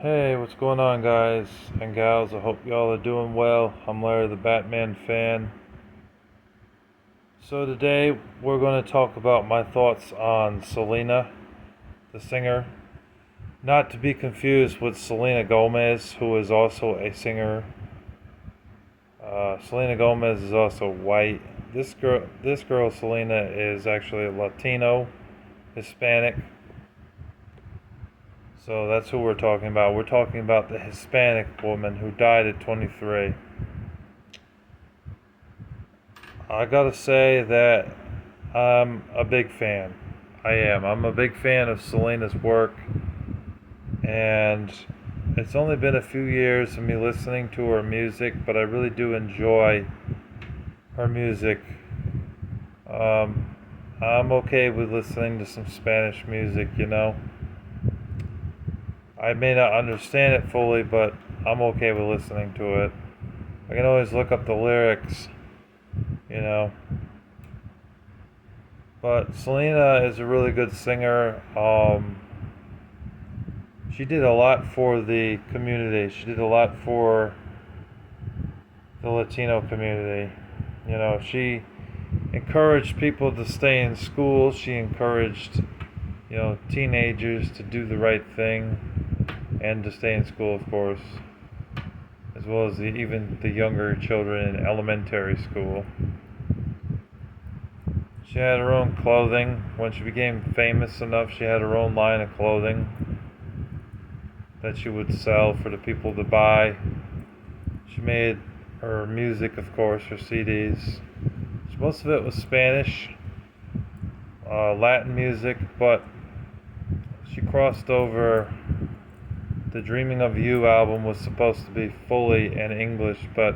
Hey, what's going on, guys and gals? I hope y'all are doing well. I'm Larry, the Batman fan. So, today we're going to talk about my thoughts on Selena, the singer. Not to be confused with Selena Gomez, who is also a singer. Selena Gomez is also white. This girl, Selena, is actually Latino, Hispanic. So that's who we're talking about. We're talking about the Hispanic woman who died at 23. I gotta say that I'm a big fan. I am. I'm a big fan of Selena's work, and it's only been a few years of me listening to her music, but I really do enjoy her music. Um, I'm okay with listening to some Spanish music. I may not understand it fully, but I'm okay with listening to it. I can always look up the lyrics, you know. But Selena is a really good singer. She did a lot for the community. She did a lot for the Latino community. She encouraged people to stay in school. She encouraged, teenagers to do the right thing and to stay in school, of course, as well as even the younger children in elementary school. She had her own clothing. When she became famous enough, she had her own line of clothing that she would sell for the people to buy. She made her music, of course, her CDs. Most of it was Spanish, Latin music, but she crossed over. The Dreaming of You album was supposed to be fully in English, but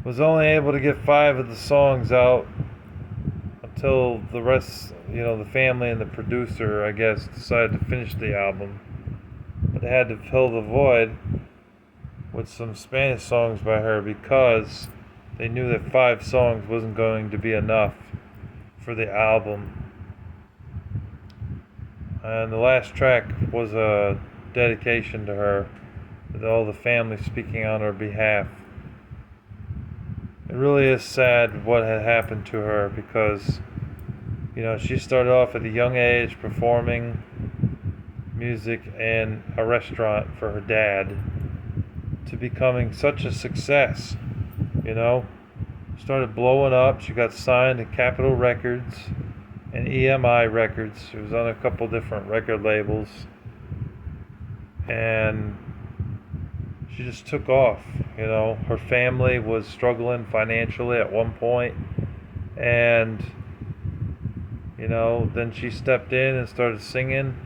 was only able to get 5 of the songs out until the rest, the family and the producer, I guess, decided to finish the album. But they had to fill the void with some Spanish songs by her because they knew that 5 songs wasn't going to be enough for the album. And the last track was a dedication to her, with all the family speaking on her behalf. It really is sad what had happened to her because, she started off at a young age performing music in a restaurant for her dad to becoming such a success, you know. Started blowing up. She got signed to Capitol Records and EMI Records. She was on a couple different record labels. And she just took off, Her family was struggling financially at one point. And, then she stepped in and started singing,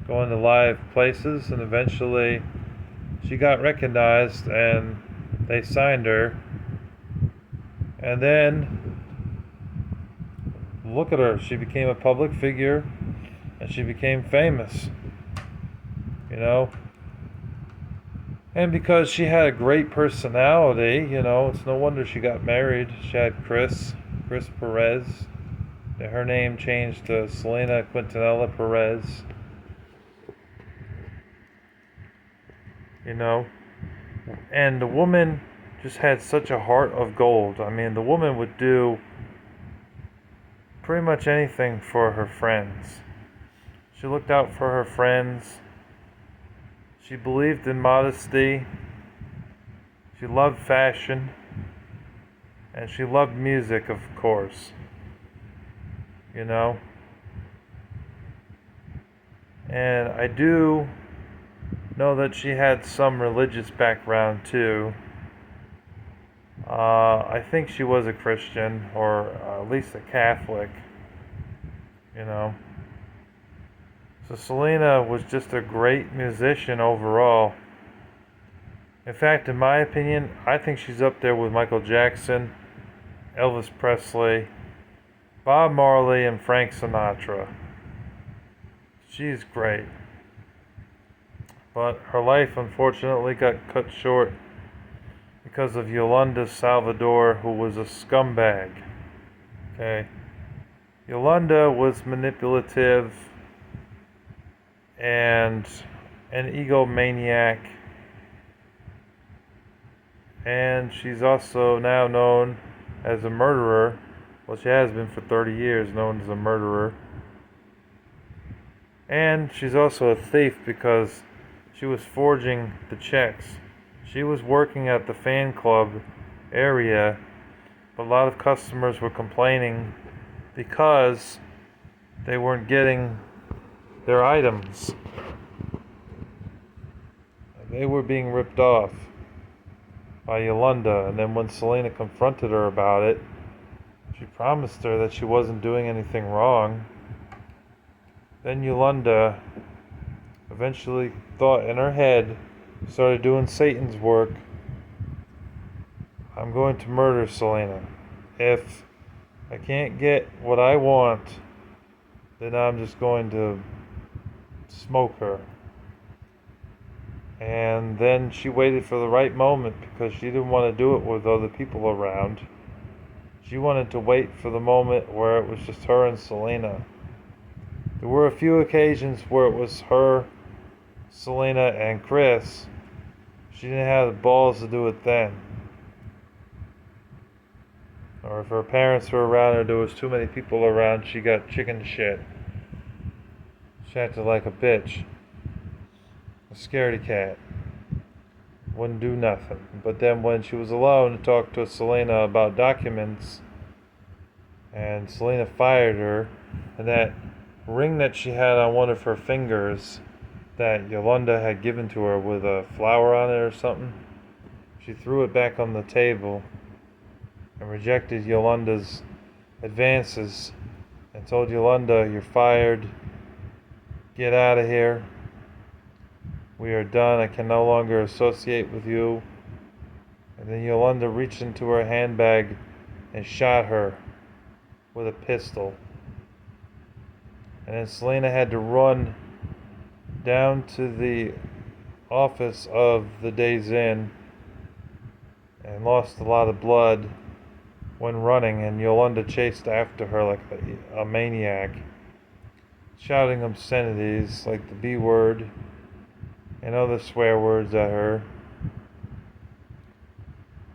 going to live places, and eventually she got recognized and they signed her. And then, look at her. She became a public figure and she became famous, And because she had a great personality, it's no wonder she got married. She had Chris Perez. Her name changed to Selena Quintanilla Perez. And the woman just had such a heart of gold. I mean, the woman would do pretty much anything for her friends. She looked out for her friends. She believed in modesty. She loved fashion. And she loved music, of course. And I do know that she had some religious background too. I think she was a Christian, or at least a Catholic, you know. So Selena was just a great musician overall. In fact, in my opinion, I think she's up there with Michael Jackson, Elvis Presley, Bob Marley, and Frank Sinatra. She's great. But her life unfortunately got cut short because of Yolanda Salvador, who was a scumbag. Okay. Yolanda was manipulative and an egomaniac, and she's also now known as a murderer. Well, she has been for 30 years known as a murderer. And she's also a thief because she was forging the checks. She was working at the fan club area, but a lot of customers were complaining because they weren't getting their items. They were being ripped off by Yolanda, and then when Selena confronted her about it, she promised her that she wasn't doing anything wrong. Then Yolanda eventually thought in her head, started doing Satan's work. I'm going to murder Selena. If I can't get what I want, then I'm just going to smoke her. And then she waited for the right moment because she didn't want to do it with other people around. She wanted to wait for the moment where it was just her and Selena. There were a few occasions where it was her, Selena, and Chris. She didn't have the balls to do it then. Or if her parents were around or there was too many people around, she got chicken shit. She acted like a bitch. A scaredy cat. Wouldn't do nothing. But then when she was alone to talk to Selena about documents, and Selena fired her, and that ring that she had on one of her fingers that Yolanda had given to her with a flower on it or something, she threw it back on the table and rejected Yolanda's advances and told Yolanda, "You're fired. Get out of here. We are done. I can no longer associate with you." And then Yolanda reached into her handbag and shot her with a pistol. And then Selena had to run down to the office of the Days Inn and lost a lot of blood when running, and Yolanda chased after her like a maniac, shouting obscenities like the B word and other swear words at her.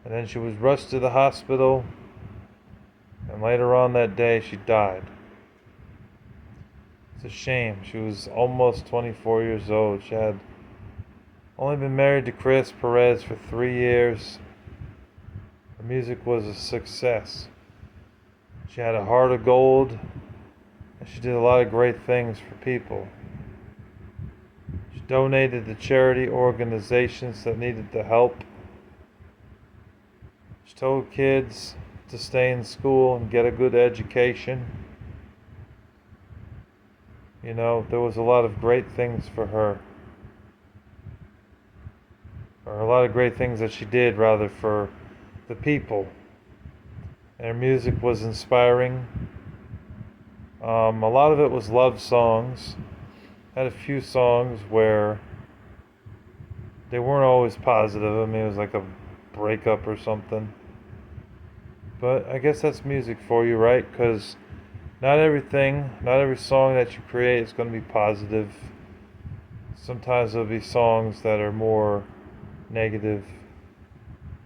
And then she was rushed to the hospital, and later on that day she died. It's a shame. She was almost 24 years old. She had only been married to Chris Perez for 3 years. Her music was a success. She had a heart of gold, and she did a lot of great things for people. She donated to charity organizations that needed the help. She told kids to stay in school and get a good education. You know, there was a lot of great things for her. Or a lot of great things that she did, rather, for the people. And her music was inspiring. A lot of it was love songs. Had a few songs where they weren't always positive. I mean, it was like a breakup or something. But I guess that's music for you, right? Because not every song that you create is going to be positive. Sometimes there'll be songs that are more negative,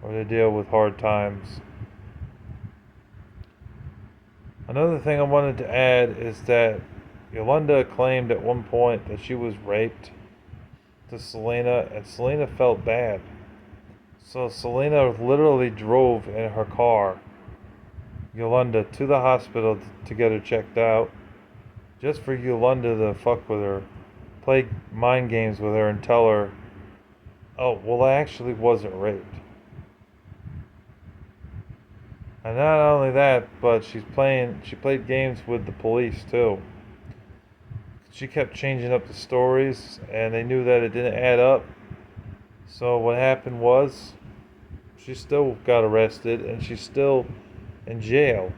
or they deal with hard times. Another thing I wanted to add is that Yolanda claimed at one point that she was raped to Selena, and Selena felt bad. So Selena literally drove in her car Yolanda to the hospital to get her checked out, just for Yolanda to fuck with her, play mind games with her, and tell her, "Oh, well, I actually wasn't raped." And not only that, but she played games with the police too. She kept changing up the stories, and they knew that it didn't add up. So what happened was, she still got arrested, and she's still in jail,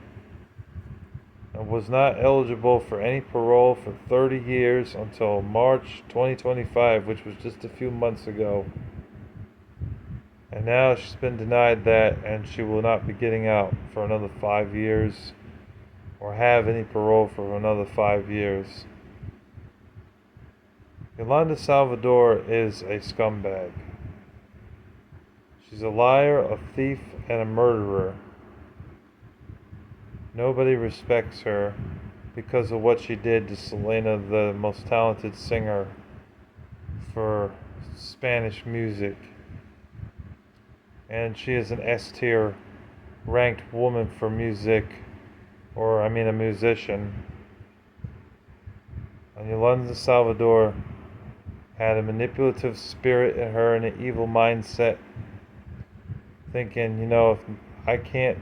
and was not eligible for any parole for 30 years until March 2025, which was just a few months ago. And now she's been denied that, and she will not be getting out for another 5 years, or have any parole for another 5 years. Yolanda Salvador is a scumbag. She's a liar, a thief, and a murderer. Nobody respects her because of what she did to Selena, the most talented singer for Spanish music. And she is an S tier ranked woman for music, a musician. And Yolanda Salvador had a manipulative spirit in her and an evil mindset, thinking, if I can't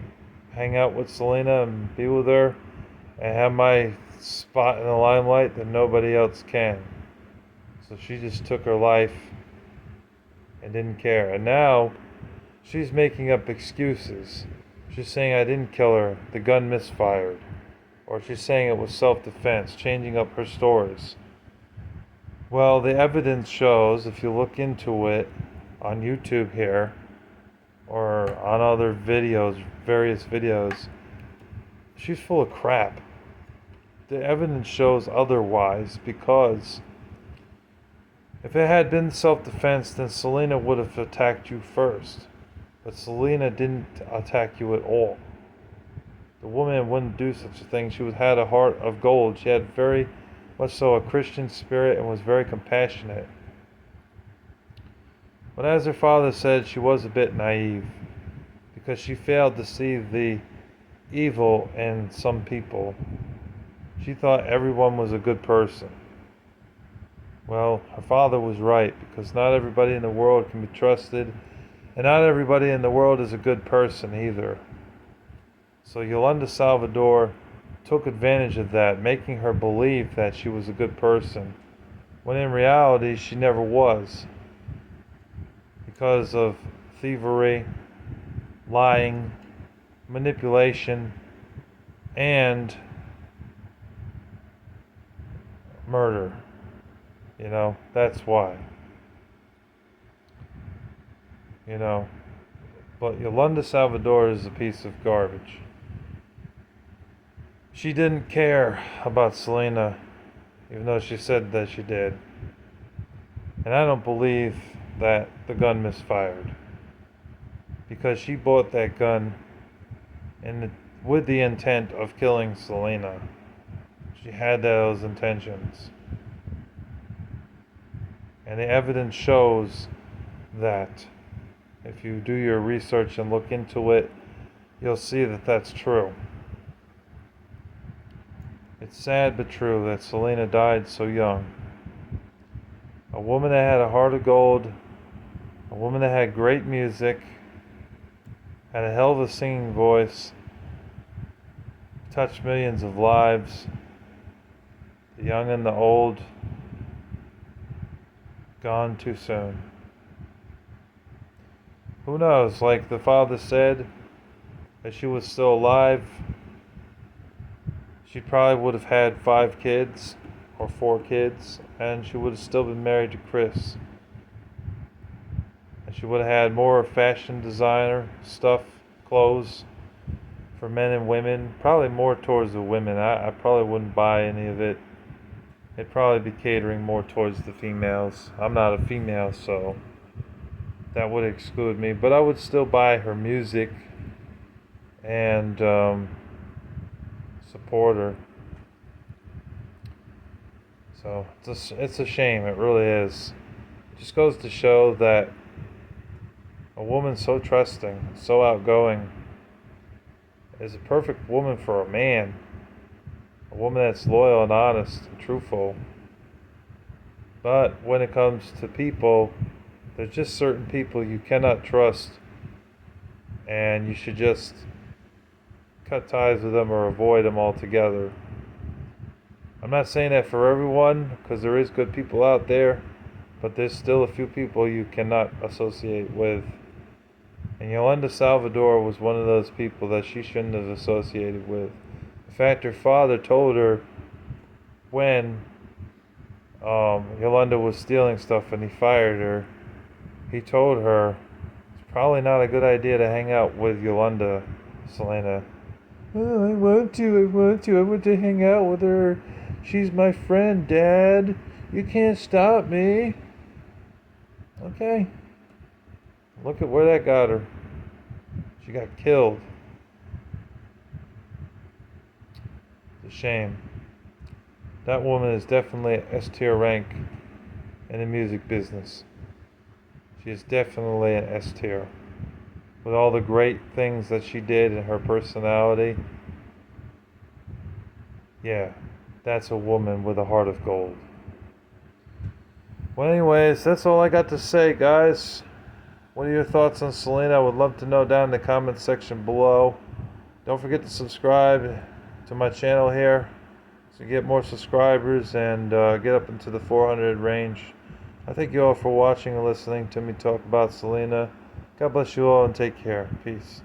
hang out with Selena and be with her and have my spot in the limelight, then nobody else can. So she just took her life and didn't care. And now she's making up excuses. She's saying, I didn't kill her, the gun misfired. Or she's saying it was self-defense, changing up her stories. Well, the evidence shows, if you look into it on YouTube here, or on other videos, various videos, she's full of crap. The evidence shows otherwise, because if it had been self-defense, then Selena would have attacked you first. But Selena didn't attack you at all. The woman wouldn't do such a thing. She had a heart of gold. She had very much so a Christian spirit and was very compassionate. But as her father said, she was a bit naive, because she failed to see the evil in some people. She thought everyone was a good person. Well, her father was right, because not everybody in the world can be trusted, and not everybody in the world is a good person either. So Yolanda Salvador took advantage of that, making her believe that she was a good person, when in reality she never was, because of thievery, lying, manipulation, and murder. That's why. But Yolanda Salvador is a piece of garbage. She didn't care about Selena, even though she said that she did. And I don't believe that the gun misfired, because she bought that gun with the intent of killing Selena. She had those intentions. And the evidence shows that if you do your research and look into it, you'll see that that's true. It's sad but true that Selena died so young. A woman that had a heart of gold, a woman that had great music, had a hell of a singing voice, touched millions of lives, the young and the old, gone too soon. Who knows, like the father said, if she was still alive, she probably would have had 5 kids or 4 kids, and she would have still been married to Chris. And she would have had more fashion designer stuff, clothes for men and women, probably more towards the women. I probably wouldn't buy any of it. It'd probably be catering more towards the females. I'm not a female, so that would exclude me, but I would still buy her music and support her. So it's a shame, it really is. It just goes to show that a woman so trusting, so outgoing, is a perfect woman for a man. A woman that's loyal and honest and truthful. But when it comes to people, there's just certain people you cannot trust, and you should just cut ties with them or avoid them altogether. I'm not saying that for everyone, because there is good people out there, but there's still a few people you cannot associate with. And Yolanda Salvador was one of those people that she shouldn't have associated with. In fact, her father told her when Yolanda was stealing stuff and he fired her, he told her it's probably not a good idea to hang out with Yolanda, Selena. Oh, I want to hang out with her. She's my friend, Dad. You can't stop me. Okay. Look at where that got her. She got killed. It's a shame. That woman is definitely S tier rank in the music business. She is definitely an S tier. With all the great things that she did and her personality, yeah, that's a woman with a heart of gold. Well, anyways, that's all I got to say, guys. What are your thoughts on Selena? I would love to know down in the comment section below. Don't forget to subscribe to my channel here to get more subscribers and get up into the 400 range. I thank you all for watching and listening to me talk about Selena. God bless you all and take care. Peace.